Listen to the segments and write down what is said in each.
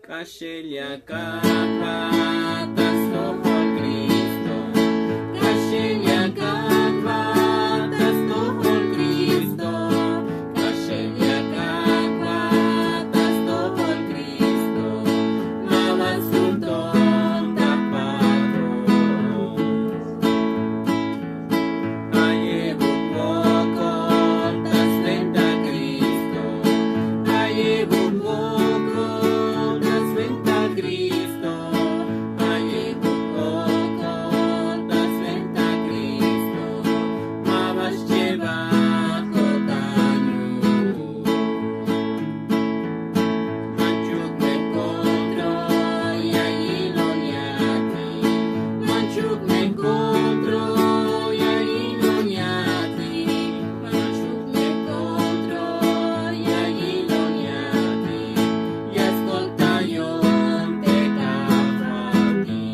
Kashelia kakvatas toho Kristo, Kashelia kakvatas toho Kristo, Kashelia kakvatas toho Kristo, mavas sulton tapados. Aye bukvokon tas venta Kristo, aye bukvokon tas venta Kristo, aye bukvokon tas venta Kristo, mavas lleva kotanyu. Manchuk me encontro y allí lo ñati, Manchuk me encontro y allí lo ñati, Manchuk me encontro y allí lo ñati, y ascoltayon te cavati.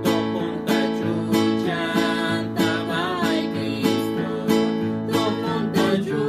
Topunta chuchan tabay Cristo, topunta chuchan